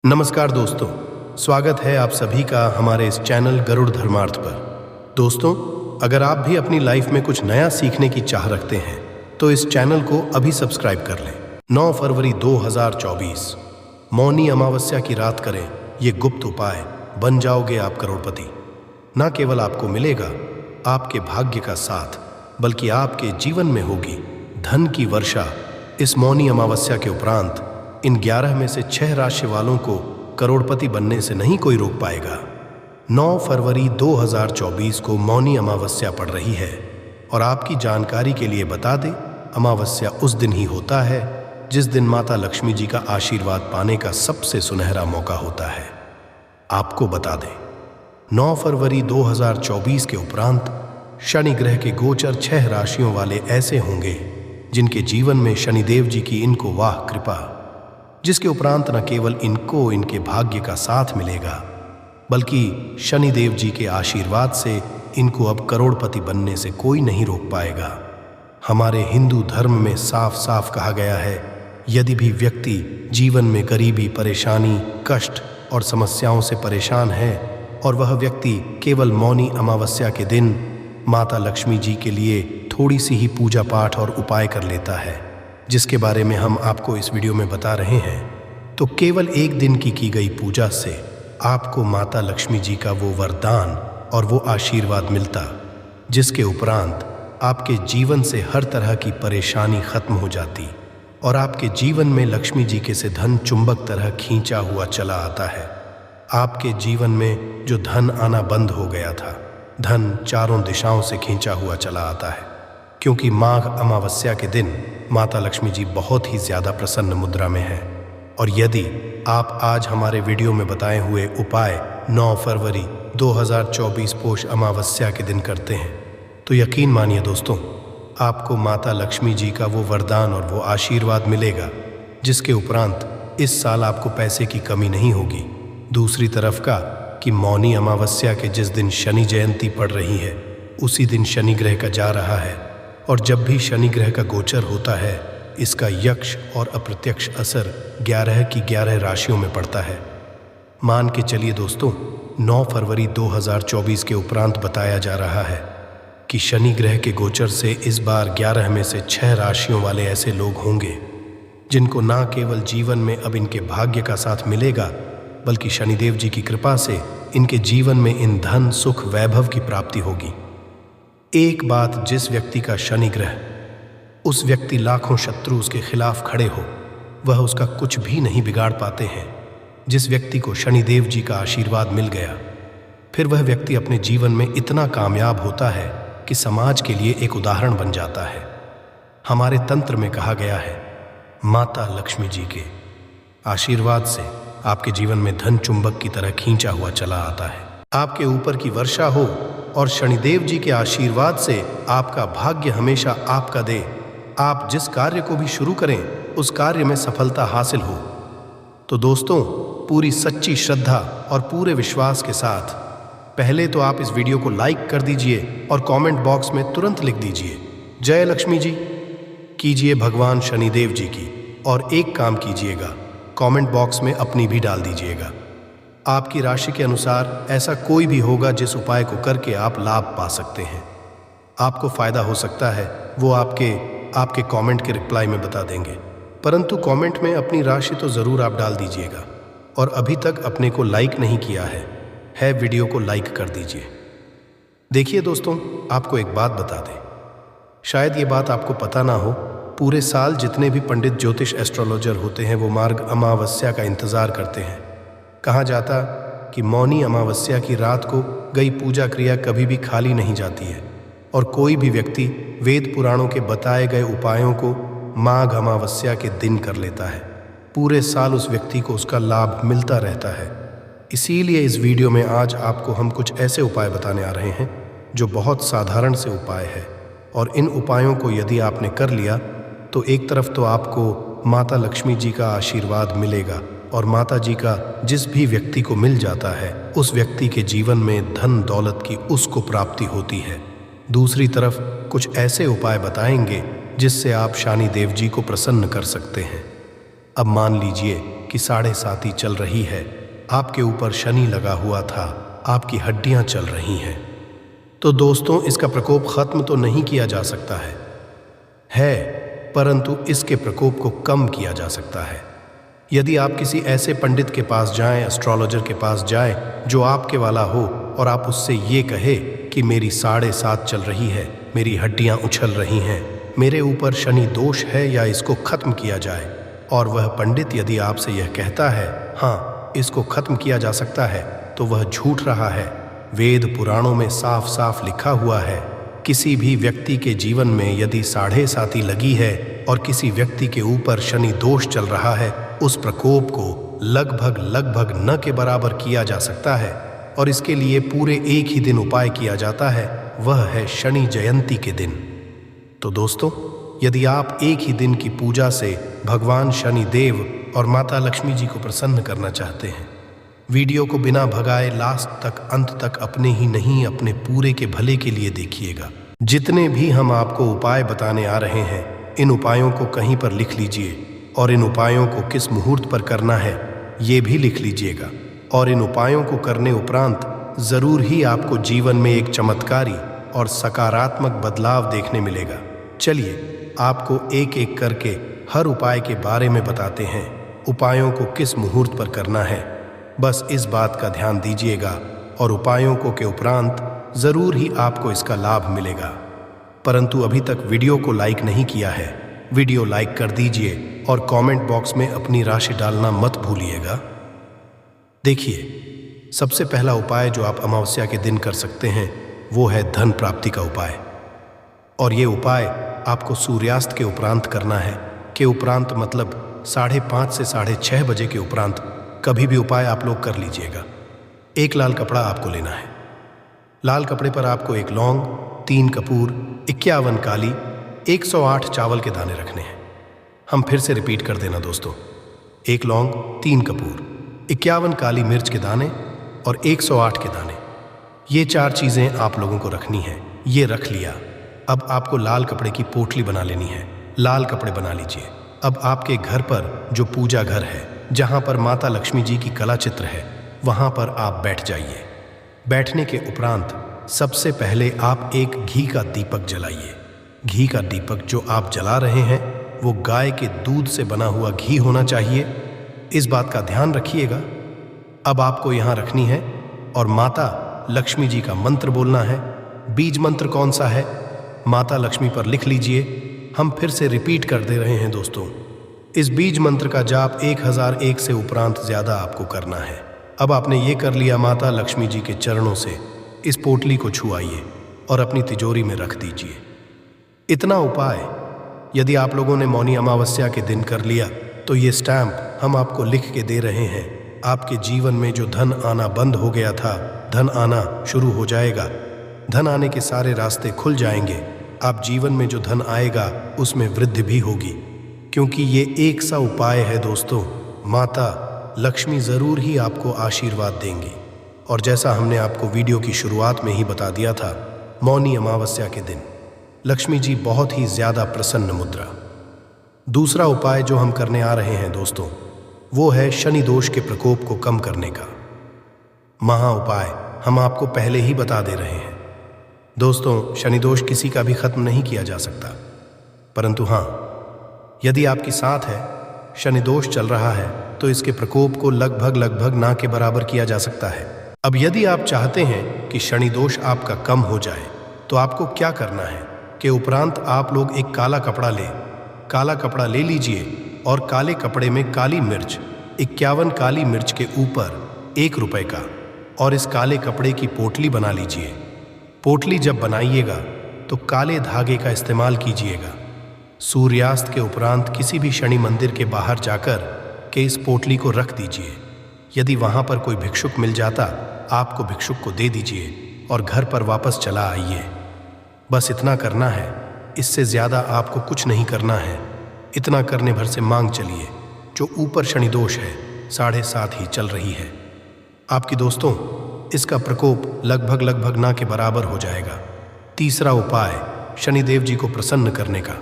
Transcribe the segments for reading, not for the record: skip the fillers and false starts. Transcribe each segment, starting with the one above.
नमस्कार दोस्तों, स्वागत है आप सभी का हमारे इस चैनल गरुड़ धर्मार्थ पर। दोस्तों, अगर आप भी अपनी लाइफ में कुछ नया सीखने की चाह रखते हैं तो इस चैनल को अभी सब्सक्राइब कर लें। 9 फरवरी 2024 मौनी अमावस्या की रात करें ये गुप्त उपाय, बन जाओगे आप करोड़पति। न केवल आपको मिलेगा आपके भाग्य का साथ, बल्कि आपके जीवन में होगी धन की वर्षा। इस मौनी अमावस्या के उपरांत इन 11 में से 6 राशि वालों को करोड़पति बनने से नहीं कोई रोक पाएगा। 9 फरवरी 2024 को मौनी अमावस्या पड़ रही है और आपकी जानकारी के लिए बता दें, अमावस्या उस दिन ही होता है जिस दिन माता लक्ष्मी जी का आशीर्वाद पाने का सबसे सुनहरा मौका होता है। आपको बता दें, 9 फरवरी 2024 के उपरांत शनि ग्रह के गोचर 6 राशियों वाले ऐसे होंगे जिनके जीवन में शनिदेव जी की इनको वाह कृपा, जिसके उपरांत न केवल इनको इनके भाग्य का साथ मिलेगा, बल्कि शनिदेव जी के आशीर्वाद से इनको अब करोड़पति बनने से कोई नहीं रोक पाएगा। हमारे हिंदू धर्म में साफ साफ कहा गया है, यदि भी व्यक्ति जीवन में गरीबी, परेशानी, कष्ट और समस्याओं से परेशान है और वह व्यक्ति केवल मौनी अमावस्या के दिन माता लक्ष्मी जी के लिए थोड़ी सी ही पूजा पाठ और उपाय कर लेता है, जिसके बारे में हम आपको इस वीडियो में बता रहे हैं, तो केवल एक दिन की गई पूजा से आपको माता लक्ष्मी जी का वो वरदान और वो आशीर्वाद मिलता, जिसके उपरांत आपके जीवन से हर तरह की परेशानी खत्म हो जाती और आपके जीवन में लक्ष्मी जी के से धन चुंबक तरह खींचा हुआ चला आता है। आपके जीवन में जो धन आना बंद हो गया था, धन चारों दिशाओं से खींचा हुआ चला आता है, क्योंकि माघ अमावस्या के दिन माता लक्ष्मी जी बहुत ही ज़्यादा प्रसन्न मुद्रा में है। और यदि आप आज हमारे वीडियो में बताए हुए उपाय 9 फरवरी 2024 पोष अमावस्या के दिन करते हैं, तो यकीन मानिए दोस्तों, आपको माता लक्ष्मी जी का वो वरदान और वो आशीर्वाद मिलेगा, जिसके उपरांत इस साल आपको पैसे की कमी नहीं होगी। दूसरी तरफ का कि मौनी अमावस्या के जिस दिन शनि जयंती पड़ रही है, उसी दिन शनि ग्रह का जा रहा है, और जब भी शनि ग्रह का गोचर होता है, इसका यक्ष और अप्रत्यक्ष असर 11 की 11 राशियों में पड़ता है। मान के चलिए दोस्तों, 9 फरवरी 2024 के उपरांत बताया जा रहा है कि शनि ग्रह के गोचर से इस बार 11 में से 6 राशियों वाले ऐसे लोग होंगे जिनको ना केवल जीवन में अब इनके भाग्य का साथ मिलेगा, बल्कि शनिदेव जी की कृपा से इनके जीवन में इन धन, सुख, वैभव की प्राप्ति होगी। एक बात, जिस व्यक्ति का शनि ग्रह, उस व्यक्ति लाखों शत्रु उसके खिलाफ खड़े हो, वह उसका कुछ भी नहीं बिगाड़ पाते हैं। जिस व्यक्ति को शनिदेव जी का आशीर्वाद मिल गया, फिर वह व्यक्ति अपने जीवन में इतना कामयाब होता है कि समाज के लिए एक उदाहरण बन जाता है। हमारे तंत्र में कहा गया है, माता लक्ष्मी जी के आशीर्वाद से आपके जीवन में धन चुंबक की तरह खींचा हुआ चला आता है। आपके ऊपर की वर्षा हो और शनिदेव जी के आशीर्वाद से आपका भाग्य हमेशा आपका दे। आप जिस कार्य को भी शुरू करें, उस कार्य में सफलता हासिल हो। तो दोस्तों, पूरी सच्ची श्रद्धा और पूरे विश्वास के साथ पहले तो आप इस वीडियो को लाइक कर दीजिए और कमेंट बॉक्स में तुरंत लिख दीजिए, जय लक्ष्मी जी। कीजिए भगवान शनिदेव जी की, और एक काम कीजिएगा, कमेंट बॉक्स में अपनी भी डाल दीजिएगा। आपकी राशि के अनुसार ऐसा कोई भी होगा जिस उपाय को करके आप लाभ पा सकते हैं। आपको फायदा हो सकता है, वो आपके कमेंट के रिप्लाई में बता देंगे, परंतु कमेंट में अपनी राशि तो ज़रूर आप डाल दीजिएगा। और अभी तक अपने को लाइक नहीं किया है वीडियो को लाइक कर दीजिए। देखिए दोस्तों, आपको एक बात बता दें, शायद ये बात आपको पता ना हो, पूरे साल जितने भी पंडित, ज्योतिष, एस्ट्रोलॉजर होते हैं, वो मार्ग अमावस्या का इंतज़ार करते हैं। कहा जाता कि मौनी अमावस्या की रात को गई पूजा क्रिया कभी भी खाली नहीं जाती है, और कोई भी व्यक्ति वेद पुराणों के बताए गए उपायों को माघ अमावस्या के दिन कर लेता है, पूरे साल उस व्यक्ति को उसका लाभ मिलता रहता है। इसीलिए इस वीडियो में आज आपको हम कुछ ऐसे उपाय बताने आ रहे हैं जो बहुत साधारण से उपाय है, और इन उपायों को यदि आपने कर लिया तो एक तरफ तो आपको माता लक्ष्मी जी का आशीर्वाद मिलेगा, और माता जी का जिस भी व्यक्ति को मिल जाता है, उस व्यक्ति के जीवन में धन दौलत की उसको प्राप्ति होती है। दूसरी तरफ कुछ ऐसे उपाय बताएंगे जिससे आप शनिदेव जी को प्रसन्न कर सकते हैं। अब मान लीजिए कि 7.5 चल रही है, आपके ऊपर शनि लगा हुआ था, आपकी हड्डियां चल रही हैं। तो दोस्तों, इसका प्रकोप खत्म तो नहीं किया जा सकता है, परंतु इसके प्रकोप को कम किया जा सकता है। यदि आप किसी ऐसे पंडित के पास जाएं, एस्ट्रोलॉजर के पास जाएं, जो आपके वाला हो, और आप उससे ये कहे कि मेरी 7.5 चल रही है, मेरी हड्डियां उछल रही हैं, मेरे ऊपर शनि दोष है या इसको खत्म किया जाए, और वह पंडित यदि आपसे यह कहता है हाँ इसको खत्म किया जा सकता है, तो वह झूठ रहा है। वेद पुराणों में साफ साफ लिखा हुआ है, किसी भी व्यक्ति के जीवन में यदि 7.5 लगी है और किसी व्यक्ति के ऊपर शनि दोष चल रहा है, उस प्रकोप को लगभग न के बराबर किया जा सकता है, और इसके लिए पूरे एक ही दिन उपाय किया जाता है, वह है शनि जयंती के दिन। तो दोस्तों, यदि आप एक ही दिन की पूजा से भगवान शनि देव और माता लक्ष्मी जी को प्रसन्न करना चाहते हैं, वीडियो को बिना भगाए लास्ट तक, अंत तक अपने ही नहीं अपने पूरे के भले के लिए देखिएगा। जितने भी हम आपको उपाय बताने आ रहे हैं, इन उपायों को कहीं पर लिख लीजिए, और इन उपायों को किस मुहूर्त पर करना है ये भी लिख लीजिएगा। और इन उपायों को करने उपरांत ज़रूर ही आपको जीवन में एक चमत्कारी और सकारात्मक बदलाव देखने मिलेगा। चलिए आपको एक एक करके हर उपाय के बारे में बताते हैं, उपायों को किस मुहूर्त पर करना है। बस इस बात का ध्यान दीजिएगा, और उपायों को के उपरांत ज़रूर ही आपको इसका लाभ मिलेगा। परंतु अभी तक वीडियो को लाइक नहीं किया है, वीडियो लाइक कर दीजिए और कमेंट बॉक्स में अपनी राशि डालना मत भूलिएगा। देखिए, सबसे पहला उपाय जो आप अमावस्या के दिन कर सकते हैं वो है धन प्राप्ति का उपाय। और ये उपाय आपको सूर्यास्त के उपरांत करना है। के उपरांत मतलब 5:30 से 6:30 बजे के उपरांत कभी भी उपाय आप लोग कर लीजिएगा। एक लाल कपड़ा आपको लेना है। लाल कपड़े पर आपको 1 लौंग, 3 कपूर, 51 काली, 108 चावल के दाने रखने हैं। हम फिर से रिपीट कर देना दोस्तों, 1 लौंग, 3 कपूर, 51 काली मिर्च के दाने और 108 के दाने। ये 4 चीज़ें आप लोगों को रखनी है। ये रख लिया। अब आपको लाल कपड़े की पोटली बना लेनी है। लाल कपड़े बना लीजिए। अब आपके घर पर जो पूजा घर है, जहाँ पर माता लक्ष्मी जी की कला चित्र है, वहाँ पर आप बैठ जाइए। बैठने के उपरांत सबसे पहले आप एक घी का दीपक जलाइए। घी का दीपक जो आप जला रहे हैं वो गाय के दूध से बना हुआ घी होना चाहिए, इस बात का ध्यान रखिएगा। अब आपको यहाँ रखनी है और माता लक्ष्मी जी का मंत्र बोलना है। बीज मंत्र कौन सा है, माता लक्ष्मी पर लिख लीजिए। हम फिर से रिपीट कर दे रहे हैं दोस्तों, इस बीज मंत्र का जाप 1001 से उपरांत ज़्यादा आपको करना है। अब आपने ये कर लिया, माता लक्ष्मी जी के चरणों से इस पोटली को छुआइए और अपनी तिजोरी में रख दीजिए। इतना उपाय यदि आप लोगों ने मौनी अमावस्या के दिन कर लिया तो ये स्टैम्प हम आपको लिख के दे रहे हैं। आपके जीवन में जो धन आना बंद हो गया था, धन आना शुरू हो जाएगा। धन आने के सारे रास्ते खुल जाएंगे। आप जीवन में जो धन आएगा उसमें वृद्धि भी होगी, क्योंकि ये एक सा उपाय है दोस्तों। माता लक्ष्मी ज़रूर ही आपको आशीर्वाद देंगी। और जैसा हमने आपको वीडियो की शुरुआत में ही बता दिया था, मौनी अमावस्या के दिन लक्ष्मी जी बहुत ही ज़्यादा प्रसन्न मुद्रा। दूसरा उपाय जो हम करने आ रहे हैं दोस्तों, वो है शनि दोष के प्रकोप को कम करने का महा उपाय। हम आपको पहले ही बता दे रहे हैं दोस्तों, शनि दोष किसी का भी खत्म नहीं किया जा सकता, परंतु हाँ, यदि आपके साथ है शनि दोष चल रहा है तो इसके प्रकोप को लगभग ना के बराबर किया जा सकता है। अब यदि आप चाहते हैं कि शनि दोष आपका कम हो जाए तो आपको क्या करना है कि उपरांत आप लोग एक काला कपड़ा ले लीजिए और काले कपड़े में काली मिर्च, 51 काली मिर्च के ऊपर 1 रुपए का, और इस काले कपड़े की पोटली बना लीजिए। पोटली जब बनाइएगा तो काले धागे का इस्तेमाल कीजिएगा। सूर्यास्त के उपरांत किसी भी शनि मंदिर के बाहर जाकर के इस पोटली को रख दीजिए। यदि वहाँ पर कोई भिक्षुक मिल जाता, आपको भिक्षुक को दे दीजिए और घर पर वापस चला आइए। बस इतना करना है, इससे ज़्यादा आपको कुछ नहीं करना है। इतना करने भर से मांग चलिए। जो ऊपर शनि दोष है 7.5 ही चल रही है आपकी दोस्तों, इसका प्रकोप लगभग ना के बराबर हो जाएगा। तीसरा उपाय शनिदेव जी को प्रसन्न करने का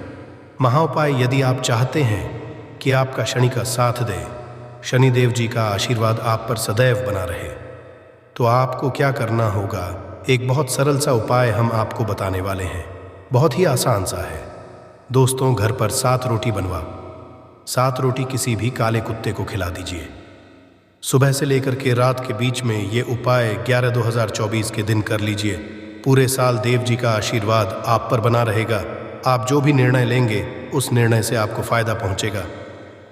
महा उपाय। यदि आप चाहते हैं कि आपका शनि का साथ दे, शनिदेव जी का आशीर्वाद आप पर सदैव बना रहे। तो आपको क्या करना होगा, एक बहुत सरल सा उपाय हम आपको बताने वाले हैं, बहुत ही आसान सा है। दोस्तों, घर पर 7 रोटी बनवा 7 रोटी किसी भी काले कुत्ते को खिला दीजिए। सुबह से लेकर के रात के बीच में ये उपाय 11/2024 के दिन कर लीजिए। पूरे साल देव जी का आशीर्वाद आप पर बना रहेगा। आप जो भी निर्णय लेंगे उस निर्णय से आपको फायदा पहुंचेगा।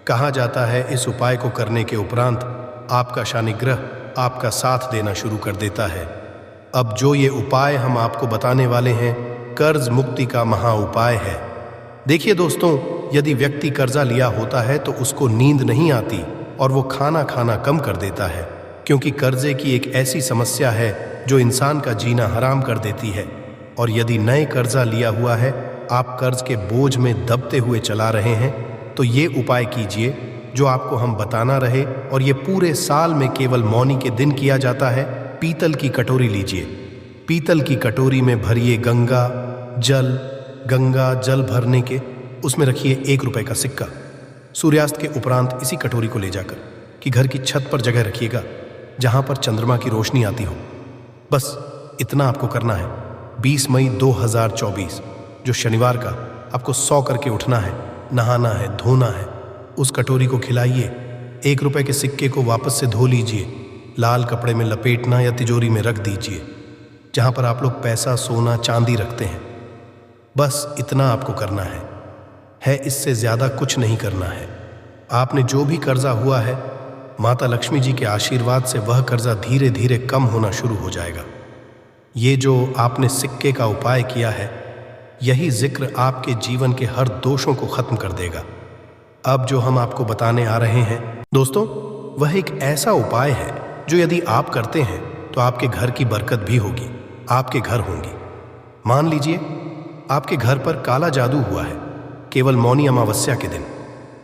कहा जाता है इस उपाय को करने के उपरांत आपका शनिग्रह आपका साथ देना शुरू कर देता है। अब जो ये उपाय हम आपको बताने वाले हैं, कर्ज मुक्ति का महा उपाय है। देखिए दोस्तों, यदि व्यक्ति कर्जा लिया होता है तो उसको नींद नहीं आती और वो खाना कम कर देता है, क्योंकि कर्जे की एक ऐसी समस्या है जो इंसान का जीना हराम कर देती है। और यदि नए कर्जा लिया हुआ है, आप कर्ज के बोझ में दबते हुए चला रहे हैं, तो ये उपाय कीजिए जो आपको हम बताना रहे, और ये पूरे साल में केवल मौनी के दिन किया जाता है। पीतल की कटोरी लीजिए, पीतल की कटोरी में भरिए गंगा जल भरने के, उसमें रखिए 1 रुपए का सिक्का। सूर्यास्त के उपरांत इसी कटोरी को ले जाकर कि घर की छत पर जगह रखिएगा जहां पर चंद्रमा की रोशनी आती हो। बस इतना आपको करना है। 20 मई 2024 जो शनिवार का, आपको 100 करके उठना है, नहाना है, धोना है। उस कटोरी को खिलाइए। 1 रुपए के सिक्के को वापस से धो लीजिए, लाल कपड़े में लपेटना या तिजोरी में रख दीजिए जहां पर आप लोग पैसा, सोना, चांदी रखते हैं। बस इतना आपको करना है, इससे ज्यादा कुछ नहीं करना है। आपने जो भी कर्जा हुआ है, माता लक्ष्मी जी के आशीर्वाद से वह कर्जा धीरे धीरे कम होना शुरू हो जाएगा। ये जो आपने सिक्के का उपाय किया है, यही जिक्र आपके जीवन के हर दोषों को खत्म कर देगा। अब जो हम आपको बताने आ रहे हैं दोस्तों, वह एक ऐसा उपाय है जो यदि आप करते हैं तो आपके घर की बरकत भी होगी, आपके घर होंगी। मान लीजिए आपके घर पर काला जादू हुआ है, केवल मौनी अमावस्या के दिन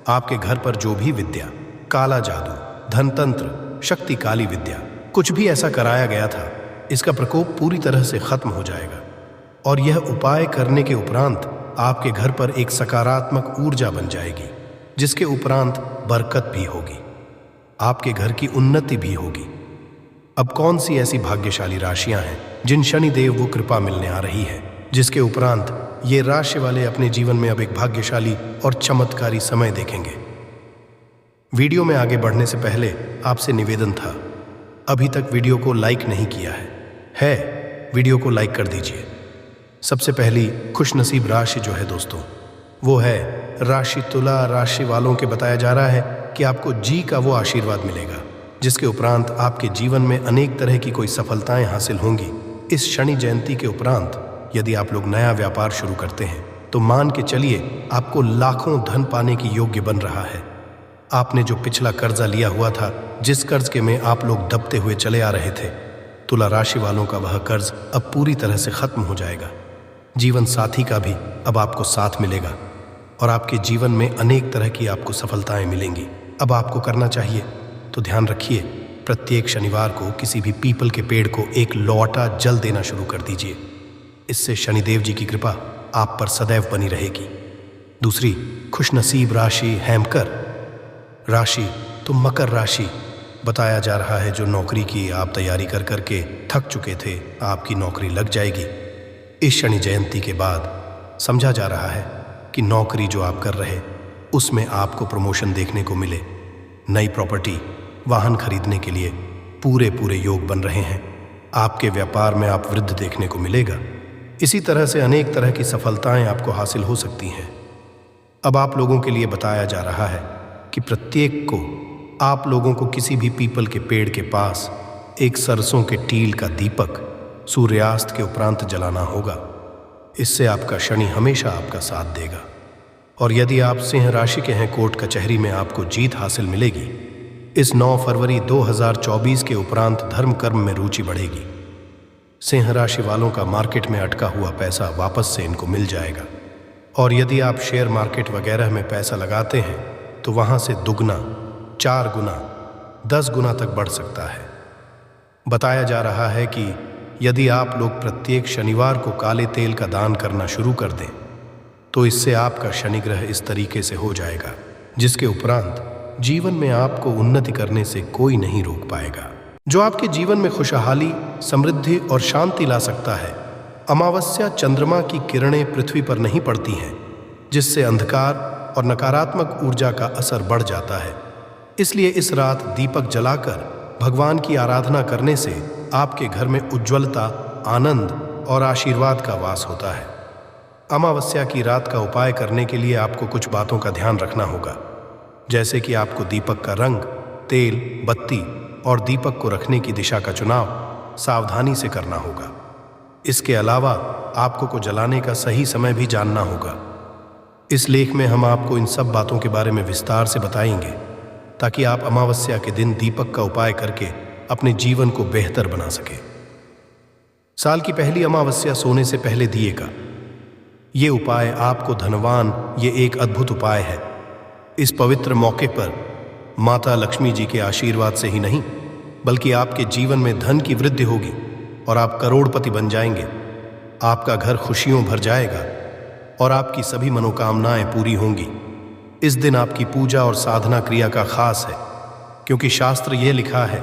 आपके घर पर जो भी विद्या, काला जादू, धनतंत्र, शक्ति काली विद्या, कुछ भी ऐसा कराया गया था, इसका प्रकोप पूरी तरह से खत्म हो जाएगा। और यह उपाय करने के उपरांत आपके घर पर एक सकारात्मक ऊर्जा बन जाएगी, जिसके उपरांत बरकत भी होगी, आपके घर की उन्नति भी होगी। अब कौन सी ऐसी भाग्यशाली राशियां हैं जिन शनिदेव वो कृपा मिलने आ रही है, जिसके उपरांत ये राशि वाले अपने जीवन में अब एक भाग्यशाली और चमत्कारी समय देखेंगे। वीडियो में आगे बढ़ने से पहले आपसे निवेदन था, अभी तक वीडियो को लाइक नहीं किया है, वीडियो को लाइक कर दीजिए। सबसे पहली खुशनसीब राशि जो है दोस्तों, वो है राशि तुला। राशि वालों के बताया जा रहा है कि आपको जी का वो आशीर्वाद मिलेगा जिसके उपरांत आपके जीवन में अनेक तरह की कोई सफलताएं हासिल होंगी। इस शनि जयंती के उपरांत यदि आप लोग नया व्यापार शुरू करते हैं तो मान के चलिए आपको लाखों धन पाने की योग्य बन रहा है। आपने जो पिछला कर्जा लिया हुआ था, जिस कर्ज के में आप लोग दबते हुए चले आ रहे थे, तुला राशि वालों का वह कर्ज अब पूरी तरह से खत्म हो जाएगा। जीवन साथी का भी अब आपको साथ मिलेगा और आपके जीवन में अनेक तरह की आपको सफलताएं मिलेंगी। अब आपको करना चाहिए तो ध्यान रखिए, प्रत्येक शनिवार को किसी भी पीपल के पेड़ को 1 लोटा जल देना शुरू कर दीजिए। इससे शनिदेव जी की कृपा आप पर सदैव बनी रहेगी। दूसरी खुशनसीब राशि है मकर राशि। तो मकर राशि बताया जा रहा है जो नौकरी की आप तैयारी कर करके थक चुके थे, आपकी नौकरी लग जाएगी। इस शनि जयंती के बाद समझा जा रहा है कि नौकरी जो आप कर रहे उसमें आपको प्रमोशन देखने को मिले। नई प्रॉपर्टी, वाहन खरीदने के लिए पूरे योग बन रहे हैं। आपके व्यापार में आप वृद्धि देखने को मिलेगा। इसी तरह से अनेक तरह की सफलताएं आपको हासिल हो सकती हैं। अब आप लोगों के लिए बताया जा रहा है कि प्रत्येक को आप लोगों को किसी भी पीपल के पेड़ के पास एक सरसों के टील का दीपक सूर्यास्त के उपरांत जलाना होगा। इससे आपका शनि हमेशा आपका साथ देगा। और यदि आप सिंह राशि के हैं, कोर्ट कचहरी में आपको जीत हासिल मिलेगी। इस 9 फरवरी 2024 के उपरांत धर्म कर्म में रुचि बढ़ेगी। सिंह राशि वालों का मार्केट में अटका हुआ पैसा वापस से इनको मिल जाएगा। और यदि आप शेयर मार्केट वगैरह में पैसा लगाते हैं तो वहां से दुगना, 4 गुना, 10 गुना तक बढ़ सकता है। बताया जा रहा है कि यदि आप लोग प्रत्येक शनिवार को काले तेल का दान करना शुरू कर दें तो इससे आपका शनि ग्रह इस तरीके से हो जाएगा जिसके उपरांत जीवन में आपको उन्नति करने से कोई नहीं रोक पाएगा। जो आपके जीवन में खुशहाली, समृद्धि और शांति ला सकता है। अमावस्या चंद्रमा की किरणें पृथ्वी पर नहीं पड़ती हैं, जिससे अंधकार और नकारात्मक ऊर्जा का असर बढ़ जाता है। इसलिए इस रात दीपक जलाकर भगवान की आराधना करने से आपके घर में उज्ज्वलता, आनंद और आशीर्वाद का वास होता है। अमावस्या की रात का उपाय करने के लिए आपको कुछ बातों का ध्यान रखना होगा, जैसे कि आपको दीपक का रंग, तेल, बत्ती और दीपक को रखने की दिशा का चुनाव सावधानी से करना होगा। इसके अलावा आपको को जलाने का सही समय भी जानना होगा। इस लेख में हम आपको इन सब बातों के बारे में विस्तार से बताएंगे, ताकि आप अमावस्या के दिन दीपक का उपाय करके अपने जीवन को बेहतर बना सके। साल की पहली अमावस्या सोने से पहले दिए का ये उपाय आपको धनवान, ये एक अद्भुत उपाय है। इस पवित्र मौके पर माता लक्ष्मी जी के आशीर्वाद से ही नहीं, बल्कि आपके जीवन में धन की वृद्धि होगी और आप करोड़पति बन जाएंगे। आपका घर खुशियों भर जाएगा और आपकी सभी मनोकामनाएं पूरी होंगी। इस दिन आपकी पूजा और साधना क्रिया का खास है, क्योंकि शास्त्र ये लिखा है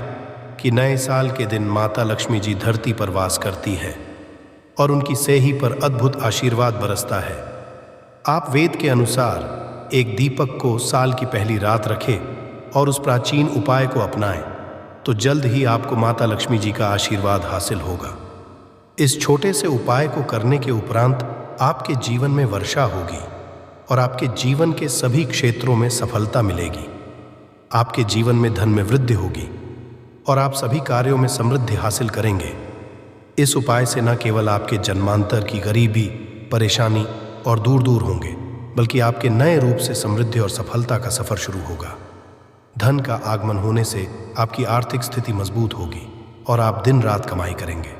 कि नए साल के दिन माता लक्ष्मी जी धरती पर वास करती है और उनकी सेही पर अद्भुत आशीर्वाद बरसता है। आप वेद के अनुसार एक दीपक को साल की पहली रात रखें और उस प्राचीन उपाय को अपनाएं, तो जल्द ही आपको माता लक्ष्मी जी का आशीर्वाद हासिल होगा। इस छोटे से उपाय को करने के उपरांत आपके जीवन में वर्षा होगी और आपके जीवन के सभी क्षेत्रों में सफलता मिलेगी। आपके जीवन में धन में वृद्धि होगी और आप सभी कार्यों में समृद्धि हासिल करेंगे। इस उपाय से न केवल आपके जन्मांतर की गरीबी, परेशानी और दूर दूर होंगे, बल्कि आपके नए रूप से समृद्धि और सफलता का सफर शुरू होगा। धन का आगमन होने से आपकी आर्थिक स्थिति मजबूत होगी और आप दिन रात कमाई करेंगे।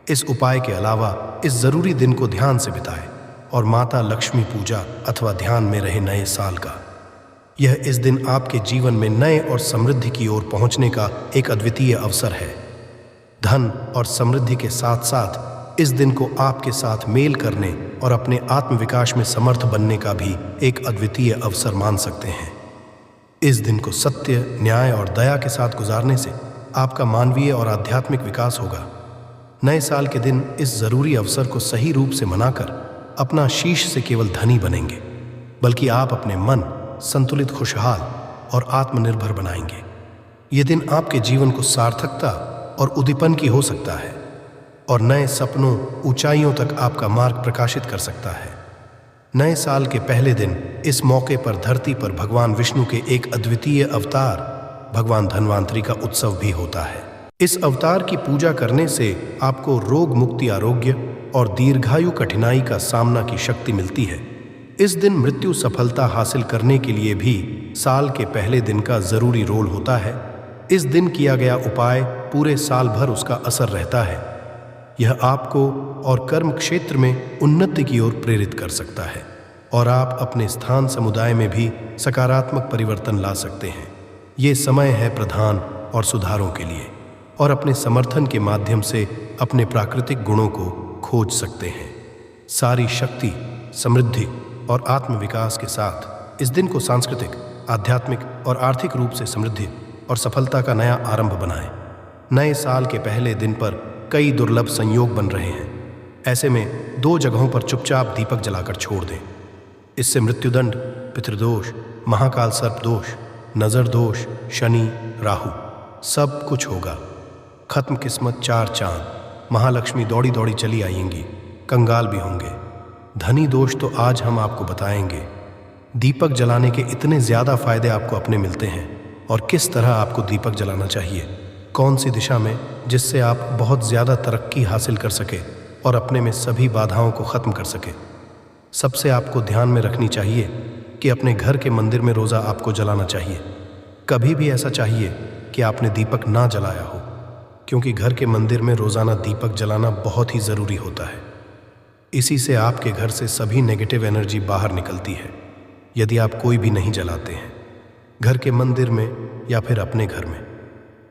इस उपाय के अलावा इस जरूरी दिन को ध्यान से बिताएं और माता लक्ष्मी पूजा अथवा ध्यान में रहे नए साल का। यह इस दिन आपके जीवन में नए और समृद्धि की ओर पहुंचने का एक अद्वितीय अवसर है। धन और समृद्धि के साथ साथ इस दिन को आपके साथ मेल करने और अपने आत्मविकास में समर्थ बनने का भी एक अद्वितीय अवसर मान सकते हैं। इस दिन को सत्य, न्याय और दया के साथ गुजारने से आपका मानवीय और आध्यात्मिक विकास होगा। नए साल के दिन इस जरूरी अवसर को सही रूप से मनाकर अपना शीश से केवल धनी बनेंगे, बल्कि आप अपने मन संतुलित, खुशहाल और आत्मनिर्भर बनाएंगे। ये दिन आपके जीवन को सार्थकता और उद्दीपन की हो सकता है और नए सपनों, ऊंचाइयों तक आपका मार्ग प्रकाशित कर सकता है। नए साल के पहले दिन इस मौके पर धरती पर भगवान विष्णु के एक अद्वितीय अवतार भगवान धन्वंतरि का उत्सव भी होता है। इस अवतार की पूजा करने से आपको रोग मुक्ति, आरोग्य और दीर्घायु कठिनाई का सामना की शक्ति मिलती है। इस दिन मृत्यु सफलता हासिल करने के लिए भी साल के पहले दिन का जरूरी रोल होता है। इस दिन किया गया उपाय पूरे साल भर उसका असर रहता है। यह आपको और कर्म क्षेत्र में उन्नति की ओर प्रेरित कर सकता है और आप अपने स्थान समुदाय में भी सकारात्मक परिवर्तन ला सकते हैं। ये समय है प्रधान और सुधारों के लिए, और अपने समर्थन के माध्यम से अपने प्राकृतिक गुणों को खोज सकते हैं। सारी शक्ति, समृद्धि और आत्मविकास के साथ इस दिन को सांस्कृतिक, आध्यात्मिक और आर्थिक रूप से समृद्धि और सफलता का नया आरंभ बनाएं। नए साल के पहले दिन पर कई दुर्लभ संयोग बन रहे हैं। ऐसे में 2 जगहों पर चुपचाप दीपक जलाकर छोड़ दें। इससे मृत्युदंड, पितृदोष, महाकाल सर्प दोष, नजर दोष, शनि, राहु सब कुछ होगा। खत्म किस्मत 4 चांद, महालक्ष्मी दौड़ी दौड़ी चली आएंगी, कंगाल भी होंगे। धनी दोष तो आज हम आपको बताएंगे। दीपक जलाने के इतने ज़्यादा फायदे आपको अपने मिलते हैं, और किस तरह आपको दीपक जलाना चाहिए, कौन सी दिशा में, जिससे आप बहुत ज़्यादा तरक्की हासिल कर सके और अपने में सभी बाधाओं को ख़त्म कर सके। सबसे आपको ध्यान में रखनी चाहिए कि अपने घर के मंदिर में रोज़ा आपको जलाना चाहिए। कभी भी ऐसा चाहिए कि आपने दीपक ना जलाया हो, क्योंकि घर के मंदिर में रोज़ाना दीपक जलाना बहुत ही ज़रूरी होता है। इसी से आपके घर से सभी नेगेटिव एनर्जी बाहर निकलती है। यदि आप कोई भी नहीं जलाते हैं घर के मंदिर में या फिर अपने घर में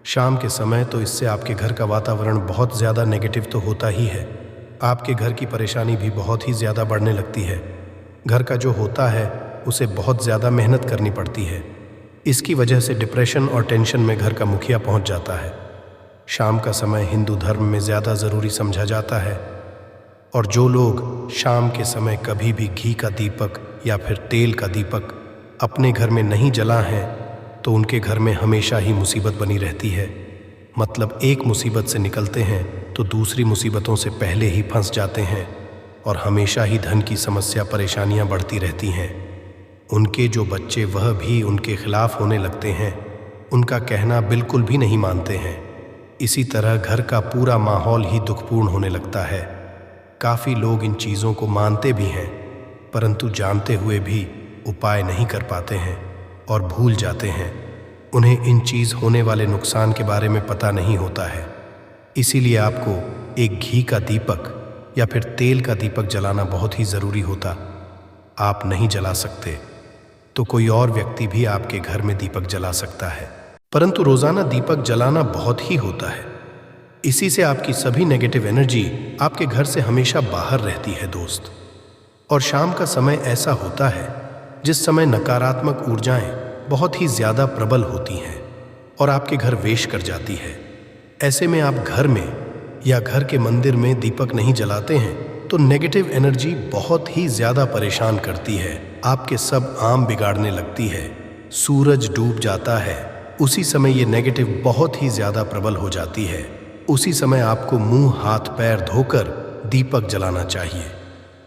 शाम के समय, तो इससे आपके घर का वातावरण बहुत ज़्यादा नेगेटिव तो होता ही है। आपके घर की परेशानी भी बहुत ही ज़्यादा बढ़ने लगती है। घर का जो होता है उसे बहुत ज़्यादा मेहनत करनी पड़ती है। इसकी वजह से डिप्रेशन और टेंशन में घर का मुखिया पहुंच जाता है। शाम का समय हिंदू धर्म में ज़्यादा ज़रूरी समझा जाता है और जो लोग शाम के समय कभी भी घी का दीपक या फिर तेल का दीपक अपने घर में नहीं जला हैं तो उनके घर में हमेशा ही मुसीबत बनी रहती है। मतलब एक मुसीबत से निकलते हैं तो दूसरी मुसीबतों से पहले ही फंस जाते हैं और हमेशा ही धन की समस्या परेशानियां बढ़ती रहती हैं। उनके जो बच्चे वह भी उनके खिलाफ होने लगते हैं, उनका कहना बिल्कुल भी नहीं मानते हैं। इसी तरह घर का पूरा माहौल ही दुखपूर्ण होने लगता है। काफ़ी लोग इन चीज़ों को मानते भी हैं परंतु जानते हुए भी उपाय नहीं कर पाते हैं और भूल जाते हैं। उन्हें इन चीज़ होने वाले नुकसान के बारे में पता नहीं होता है। इसीलिए आपको एक घी का दीपक या फिर तेल का दीपक जलाना बहुत ही ज़रूरी होता। आप नहीं जला सकते तो कोई और व्यक्ति भी आपके घर में दीपक जला सकता है, परंतु रोज़ाना दीपक जलाना बहुत ही होता है। इसी से आपकी सभी नेगेटिव एनर्जी आपके घर से हमेशा बाहर रहती है दोस्त। और शाम का समय ऐसा होता है जिस समय नकारात्मक ऊर्जाएं बहुत ही ज़्यादा प्रबल होती हैं और आपके घर वेश कर जाती है। ऐसे में आप घर में या घर के मंदिर में दीपक नहीं जलाते हैं तो नेगेटिव एनर्जी बहुत ही ज़्यादा परेशान करती है। आपके सब आम बिगाड़ने लगती है। सूरज डूब जाता है, उसी समय ये नेगेटिव बहुत ही ज़्यादा प्रबल हो जाती है। उसी समय आपको मुंह हाथ पैर धोकर दीपक जलाना चाहिए।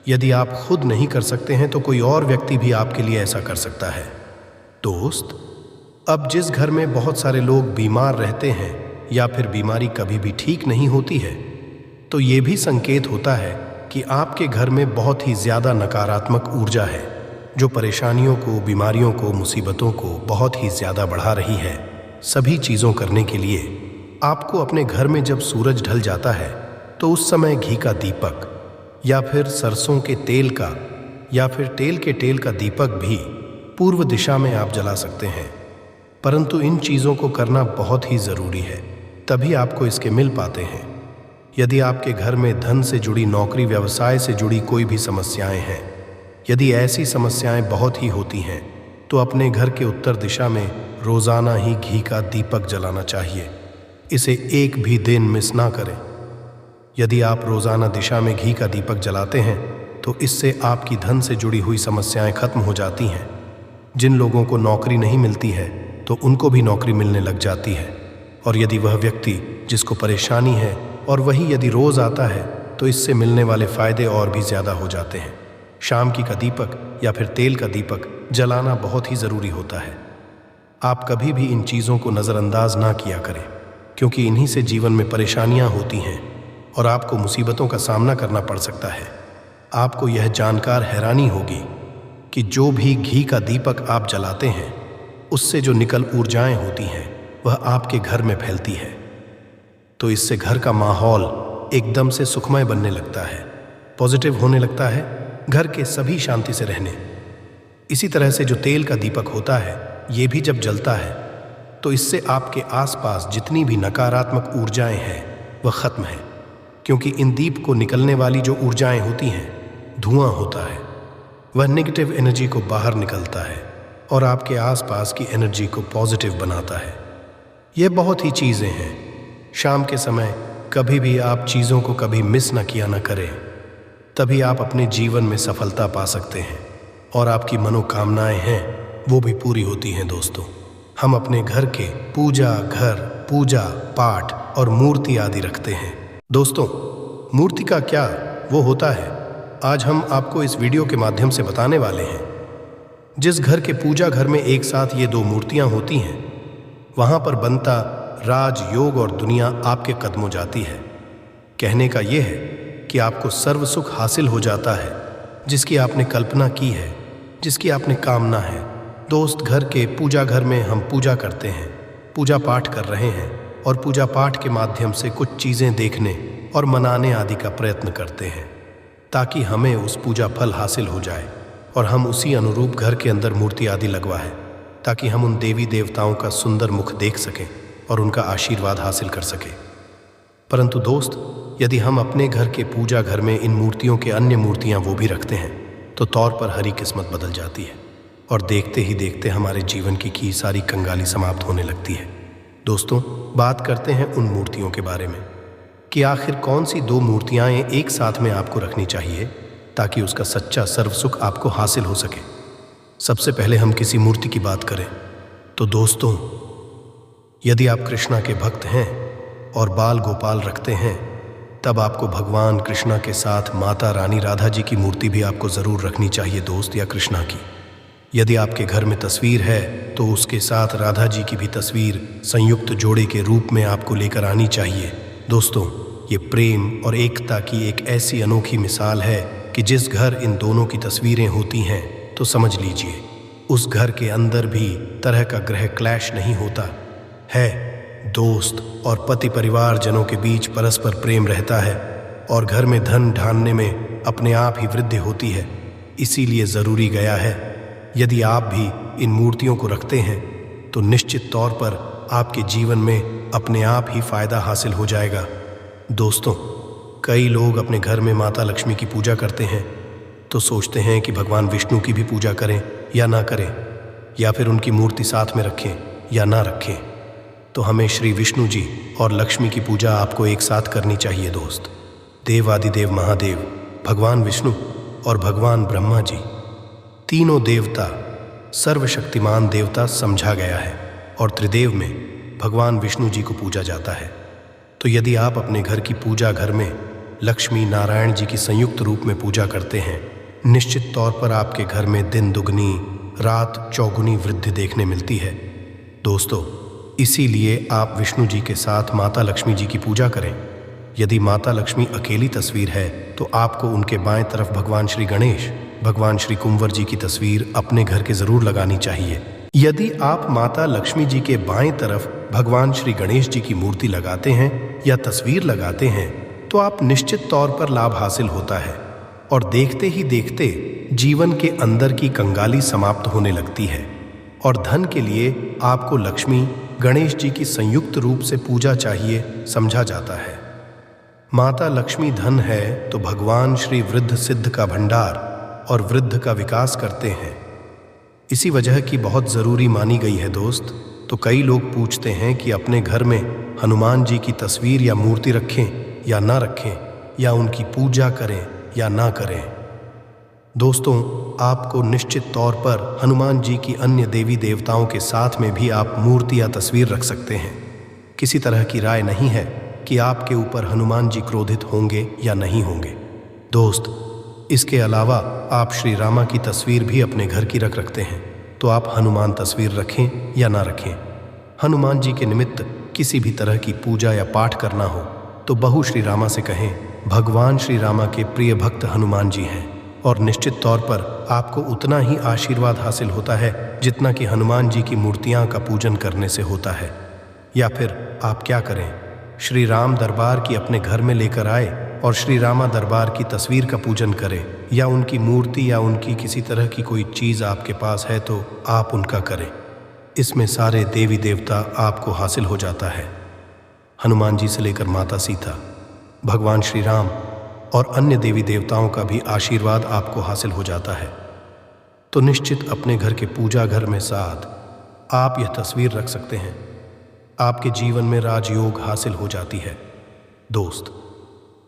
यदि आप खुद नहीं कर सकते हैं तो कोई और व्यक्ति भी आपके लिए ऐसा कर सकता है। दोस्त, अब जिस घर में बहुत सारे लोग बीमार रहते हैं या फिर बीमारी कभी भी ठीक नहीं होती है तो ये भी संकेत होता है कि आपके घर में बहुत ही ज़्यादा नकारात्मक ऊर्जा है जो परेशानियों को, बीमारियों को, मुसीबतों को बहुत ही ज़्यादा बढ़ा रही है। सभी चीज़ों करने के लिए आपको अपने घर में जब सूरज ढल जाता है तो उस समय घी का दीपक या फिर सरसों के तेल का या फिर तेल के तेल का दीपक भी पूर्व दिशा में आप जला सकते हैं। परंतु इन चीज़ों को करना बहुत ही ज़रूरी है, तभी आपको इसके मिल पाते हैं। यदि आपके घर में धन से जुड़ी, नौकरी व्यवसाय से जुड़ी कोई भी समस्याएं हैं, यदि ऐसी समस्याएं बहुत ही होती हैं तो अपने घर के उत्तर दिशा में रोज़ाना ही घी का दीपक जलाना चाहिए। इसे एक भी दिन मिस ना करें। यदि आप रोज़ाना दिशा में घी का दीपक जलाते हैं तो इससे आपकी धन से जुड़ी हुई समस्याएं खत्म हो जाती हैं। जिन लोगों को नौकरी नहीं मिलती है तो उनको भी नौकरी मिलने लग जाती है। और यदि वह व्यक्ति जिसको परेशानी है और वही यदि रोज़ आता है तो इससे मिलने वाले फ़ायदे और भी ज़्यादा हो जाते हैं। शाम की का दीपक या फिर तेल का दीपक जलाना बहुत ही ज़रूरी होता है। आप कभी भी इन चीज़ों को नज़रअंदाज ना किया करें क्योंकि इन्हीं से जीवन में परेशानियां होती हैं और आपको मुसीबतों का सामना करना पड़ सकता है। आपको यह जानकर हैरानी होगी कि जो भी घी का दीपक आप जलाते हैं उससे जो निकल ऊर्जाएं होती हैं वह आपके घर में फैलती है। तो इससे घर का माहौल एकदम से सुखमय बनने लगता है, पॉजिटिव होने लगता है, घर के सभी शांति से रहने। इसी तरह से जो तेल का दीपक होता है ये भी जब जलता है तो इससे आपके आसपास जितनी भी नकारात्मक ऊर्जाएं हैं वह खत्म है, क्योंकि इन दीप को निकलने वाली जो ऊर्जाएं होती हैं, धुआं होता है, वह नेगेटिव एनर्जी को बाहर निकलता है और आपके आसपास की एनर्जी को पॉजिटिव बनाता है। ये बहुत ही चीज़ें हैं। शाम के समय कभी भी आप चीज़ों को कभी मिस न किया न करें, तभी आप अपने जीवन में सफलता पा सकते हैं और आपकी मनोकामनाएं हैं वो भी पूरी होती हैं। दोस्तों, हम अपने घर के पूजा पाठ और मूर्ति आदि रखते हैं। दोस्तों, मूर्ति का क्या वो होता है आज हम आपको इस वीडियो के माध्यम से बताने वाले हैं। जिस घर के पूजा घर में एक साथ ये दो मूर्तियां होती हैं वहां पर बनता राज, योग और दुनिया आपके कदमों जाती है। कहने का यह है कि आपको सर्व सुख हासिल हो जाता है जिसकी आपने कल्पना की है, जिसकी आपने कामना है। दोस्त, घर के पूजा घर में हम पूजा करते हैं, पूजा पाठ कर रहे हैं और पूजा पाठ के माध्यम से कुछ चीज़ें देखने और मनाने आदि का प्रयत्न करते हैं ताकि हमें उस पूजा फल हासिल हो जाए और हम उसी अनुरूप घर के अंदर मूर्ति आदि लगवाएं ताकि हम उन देवी देवताओं का सुंदर मुख देख सकें और उनका आशीर्वाद हासिल कर सकें। परंतु दोस्त, यदि हम अपने घर के पूजा घर में इन मूर्तियों के अन्य मूर्तियां वो भी रखते हैं तो तौर पर हरी किस्मत बदल जाती है और देखते ही देखते हमारे जीवन की सारी कंगाली समाप्त होने लगती है। दोस्तों, बात करते हैं उन मूर्तियों के बारे में कि आखिर कौन सी दो मूर्तियां एक साथ में आपको रखनी चाहिए ताकि उसका सच्चा सर्व सुख आपको हासिल हो सके। सबसे पहले हम किसी मूर्ति की बात करें तो दोस्तों, यदि आप कृष्णा के भक्त हैं और बाल गोपाल रखते हैं, तब आपको भगवान कृष्णा के साथ माता रानी राधा जी की मूर्ति भी आपको ज़रूर रखनी चाहिए दोस्त, या कृष्णा की। यदि आपके घर में तस्वीर है तो उसके साथ राधा जी की भी तस्वीर संयुक्त जोड़े के रूप में आपको लेकर आनी चाहिए। दोस्तों, ये प्रेम और एकता की एक ऐसी अनोखी मिसाल है कि जिस घर इन दोनों की तस्वीरें होती हैं तो समझ लीजिए उस घर के अंदर भी तरह का ग्रह क्लैश नहीं होता है। दोस्त और पति परिवार जनों के बीच परस्पर प्रेम रहता है और घर में धन ढालने में अपने आप ही वृद्धि होती है। इसीलिए ज़रूरी गया है, यदि आप भी इन मूर्तियों को रखते हैं तो निश्चित तौर पर आपके जीवन में अपने आप ही फायदा हासिल हो जाएगा। दोस्तों, कई लोग अपने घर में माता लक्ष्मी की पूजा करते हैं तो सोचते हैं कि भगवान विष्णु की भी पूजा करें या ना करें, या फिर उनकी मूर्ति साथ में रखें या ना रखें। तो हमें श्री विष्णु जी और लक्ष्मी की पूजा आपको एक साथ करनी चाहिए दोस्त। देवादिदेव महादेव भगवान विष्णु और भगवान ब्रह्मा जी, तीनों देवता सर्वशक्तिमान देवता समझा गया है और त्रिदेव में भगवान विष्णु जी को पूजा जाता है। तो यदि आप अपने घर की पूजा घर में लक्ष्मी नारायण जी की संयुक्त रूप में पूजा करते हैं, निश्चित तौर पर आपके घर में दिन दुगनी रात चौगुनी वृद्धि देखने मिलती है। दोस्तों, इसीलिए आप विष्णु जी के साथ माता लक्ष्मी जी की पूजा करें। यदि माता लक्ष्मी अकेली तस्वीर है तो आपको उनके बाएं तरफ भगवान श्री गणेश, भगवान श्री कुंवर जी की तस्वीर अपने घर के ज़रूर लगानी चाहिए। यदि आप माता लक्ष्मी जी के बाएं तरफ भगवान श्री गणेश जी की मूर्ति लगाते हैं या तस्वीर लगाते हैं तो आप निश्चित तौर पर लाभ हासिल होता है और देखते ही देखते जीवन के अंदर की कंगाली समाप्त होने लगती है और धन के लिए आपको लक्ष्मी गणेश जी की संयुक्त रूप से पूजा चाहिए, समझा जाता है। माता लक्ष्मी धन है तो भगवान श्री वृद्ध सिद्ध का भंडार और वृद्ध का विकास करते हैं। इसी वजह की बहुत ज़रूरी मानी गई है दोस्त। तो कई लोग पूछते हैं कि अपने घर में हनुमान जी की तस्वीर या मूर्ति रखें या ना रखें, या उनकी पूजा करें या ना करें। दोस्तों, आपको निश्चित तौर पर हनुमान जी की अन्य देवी देवताओं के साथ में भी आप मूर्ति या तस्वीर रख सकते हैं। किसी तरह की राय नहीं है कि आपके ऊपर हनुमान जी क्रोधित होंगे या नहीं होंगे। दोस्त, इसके अलावा आप श्री रामा की तस्वीर भी अपने घर की रखते हैं तो आप हनुमान तस्वीर रखें या ना रखें। हनुमान जी के निमित्त किसी भी तरह की पूजा या पाठ करना हो तो बहू श्री रामा से कहें, भगवान श्री रामा के प्रिय भक्त हनुमान जी हैं और निश्चित तौर पर आपको उतना ही आशीर्वाद हासिल होता है जितना कि हनुमान जी की मूर्तियां का पूजन करने से होता है। या फिर आप क्या करें, श्री राम दरबार की अपने घर में लेकर आए और श्री रामा दरबार की तस्वीर का पूजन करें, या उनकी मूर्ति या उनकी किसी तरह की कोई चीज़ आपके पास है तो आप उनका करें। इसमें सारे देवी देवता आपको हासिल हो जाता है। हनुमान जी से लेकर माता सीता, भगवान श्री राम और अन्य देवी देवताओं का भी आशीर्वाद आपको हासिल हो जाता है। तो निश्चित अपने घर के पूजा घर में साथ आप यह तस्वीर रख सकते हैं। आपके जीवन में राजयोग हासिल हो जाती है। दोस्त,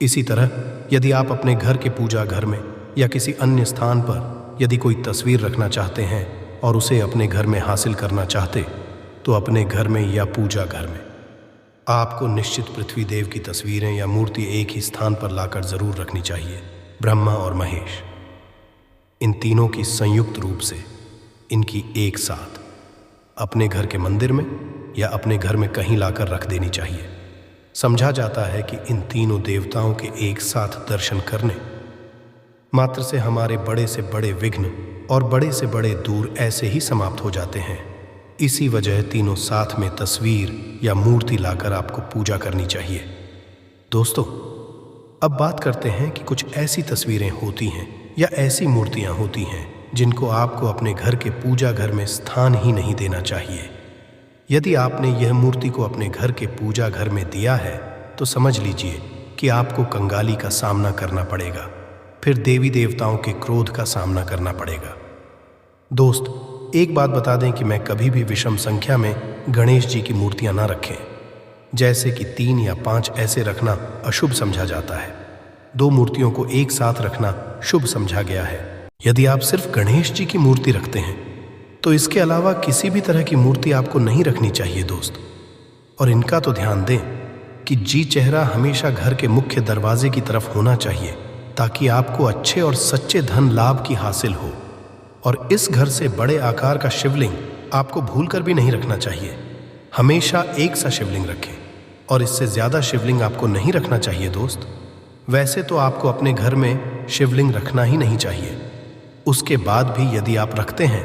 इसी तरह यदि आप अपने घर के पूजा घर में या किसी अन्य स्थान पर यदि कोई तस्वीर रखना चाहते हैं और उसे अपने घर में हासिल करना चाहते, तो अपने घर में या पूजा घर में आपको निश्चित पृथ्वी देव की तस्वीरें या मूर्ति एक ही स्थान पर लाकर ज़रूर रखनी चाहिए। ब्रह्मा और महेश, इन तीनों की संयुक्त रूप से इनकी एक साथ अपने घर के मंदिर में या अपने घर में कहीं लाकर रख देनी चाहिए। समझा जाता है कि इन तीनों देवताओं के एक साथ दर्शन करने मात्र से हमारे बड़े से बड़े विघ्न और बड़े से बड़े दूर ऐसे ही समाप्त हो जाते हैं। इसी वजह तीनों साथ में तस्वीर या मूर्ति लाकर आपको पूजा करनी चाहिए। दोस्तों, अब बात करते हैं कि कुछ ऐसी तस्वीरें होती हैं या ऐसी मूर्तियां होती हैं जिनको आपको अपने घर के पूजा घर में स्थान ही नहीं देना चाहिए। यदि आपने यह मूर्ति को अपने घर के पूजा घर में दिया है तो समझ लीजिए कि आपको कंगाली का सामना करना पड़ेगा, फिर देवी देवताओं के क्रोध का सामना करना पड़ेगा। दोस्त, एक बात बता दें कि मैं कभी भी विषम संख्या में गणेश जी की मूर्तियां ना रखें। जैसे कि 3 या 5 ऐसे रखना अशुभ समझा जाता है। 2 मूर्तियों को एक साथ रखना शुभ समझा गया है। यदि आप सिर्फ गणेश जी की मूर्ति रखते हैं तो इसके अलावा किसी भी तरह की मूर्ति आपको नहीं रखनी चाहिए दोस्त। और इनका तो ध्यान दें कि जी चेहरा हमेशा घर के मुख्य दरवाजे की तरफ होना चाहिए, ताकि आपको अच्छे और सच्चे धन लाभ की हासिल हो। और इस घर से बड़े आकार का शिवलिंग आपको भूलकर भी नहीं रखना चाहिए। हमेशा एक सा शिवलिंग रखें और इससे ज्यादा शिवलिंग आपको नहीं रखना चाहिए दोस्त। वैसे तो आपको अपने घर में शिवलिंग रखना ही नहीं चाहिए। उसके बाद भी यदि आप रखते हैं